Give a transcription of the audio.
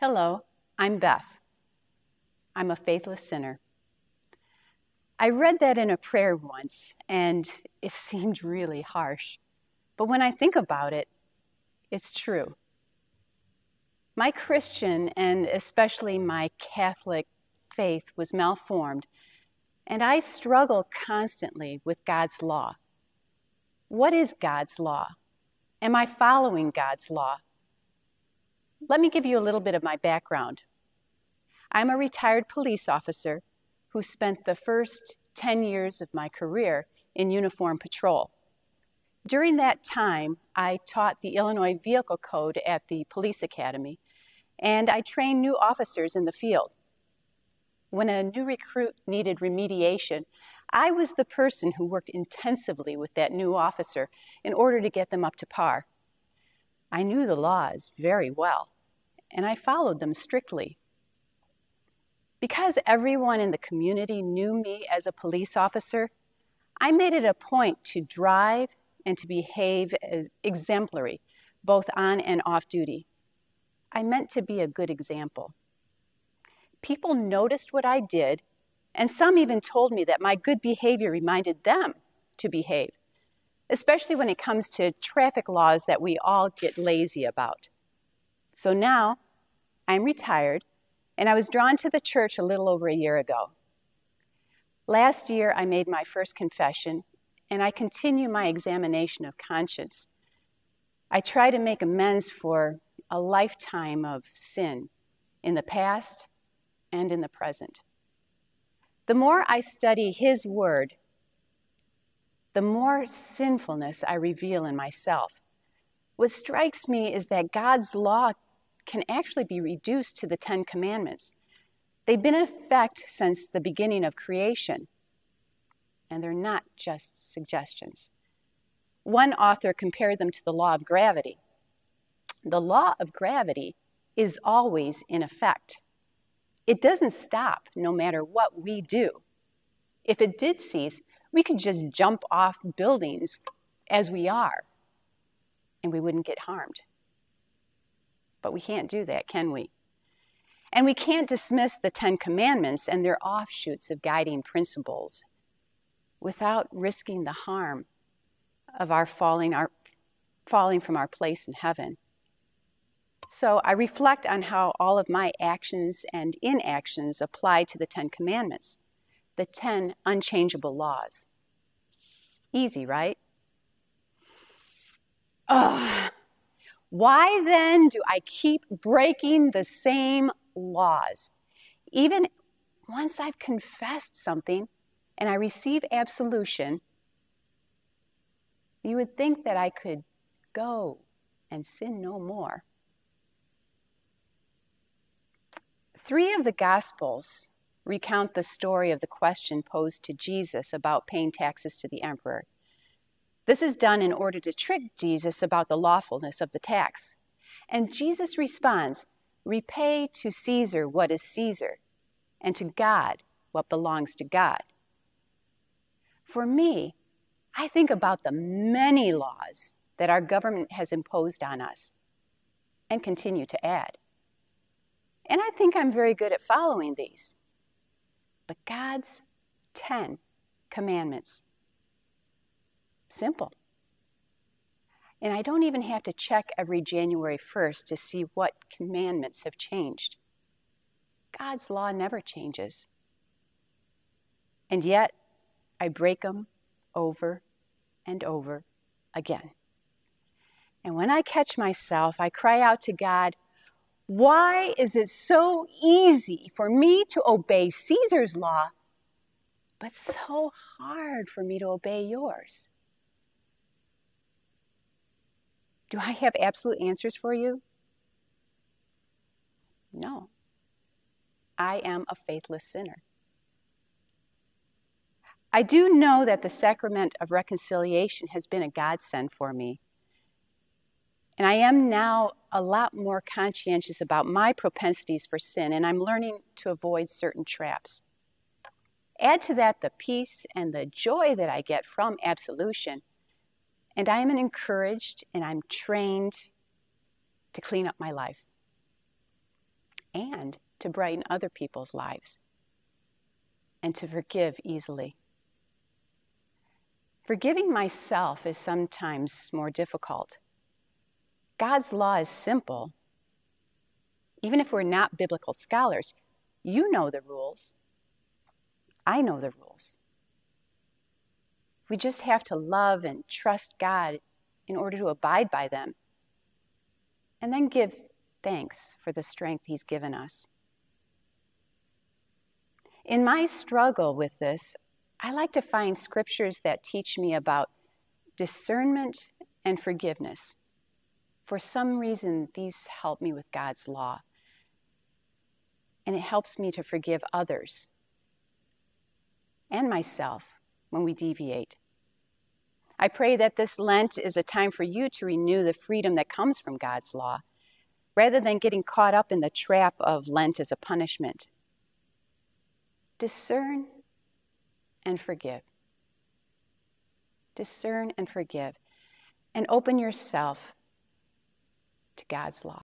Hello, I'm Beth. I'm a faithless sinner. I read that in a prayer once, and it seemed really harsh. But when I think about it, it's true. My Christian, and especially my Catholic faith, was malformed, and I struggle constantly with God's law. What is God's law? Am I following God's law? Let me give you a little bit of my background. I'm a retired police officer who spent the first 10 years of my career in uniform patrol. During that time, I taught the Illinois Vehicle Code at the Police Academy, and I trained new officers in the field. When a new recruit needed remediation, I was the person who worked intensively with that new officer in order to get them up to par. I knew the laws very well, and I followed them strictly. Because everyone in the community knew me as a police officer, I made it a point to drive and to behave as exemplary, both on and off duty. I meant to be a good example. People noticed what I did, and some even told me that my good behavior reminded them to behave, especially when it comes to traffic laws that we all get lazy about. So now, I'm retired, and I was drawn to the church a little over a year ago. Last year, I made my first confession, and I continue my examination of conscience. I try to make amends for a lifetime of sin in the past and in the present. The more I study His Word, the more sinfulness I reveal in myself. What strikes me is that God's law can actually be reduced to the 10 Commandments. They've been in effect since the beginning of creation, and they're not just suggestions. One author compared them to the law of gravity. The law of gravity is always in effect. It doesn't stop no matter what we do. If it did cease, we could just jump off buildings as we are, and we wouldn't get harmed. But we can't do that, can we? And we can't dismiss the 10 Commandments and their offshoots of guiding principles without risking the harm of our falling from our place in heaven. So I reflect on how all of my actions and inactions apply to the 10 Commandments, the 10 unchangeable laws. Easy, right? Why then do I keep breaking the same laws? Even once I've confessed something and I receive absolution, you would think that I could go and sin no more. 3 of the Gospels recount the story of the question posed to Jesus about paying taxes to the emperor. This is done in order to trick Jesus about the lawfulness of the tax. And Jesus responds, "Repay to Caesar what is Caesar, and to God what belongs to God." For me, I think about the many laws that our government has imposed on us and continue to add. And I think I'm very good at following these. But God's 10 commandments, simple. And I don't even have to check every January 1st to see what commandments have changed. God's law never changes. And yet, I break them over and over again. And when I catch myself, I cry out to God, "Why is it so easy for me to obey Caesar's law, but so hard for me to obey yours?" Do I have absolute answers for you? No. I am a faithless sinner. I do know that the sacrament of reconciliation has been a godsend for me. And I am now a lot more conscientious about my propensities for sin, and I'm learning to avoid certain traps. Add to that the peace and the joy that I get from absolution, and I am encouraged and I'm trained to clean up my life. and to brighten other people's lives, and to forgive easily. Forgiving myself is sometimes more difficult. God's law is simple. Even if we're not biblical scholars, you know the rules. I know the rules. We just have to love and trust God in order to abide by them, and then give thanks for the strength He's given us. In my struggle with this, I like to find scriptures that teach me about discernment and forgiveness. For some reason, these help me with God's law, and it helps me to forgive others and myself when we deviate. I pray that this Lent is a time for you to renew the freedom that comes from God's law, rather than getting caught up in the trap of Lent as a punishment. Discern and forgive. Discern and forgive, and open yourself to God's law.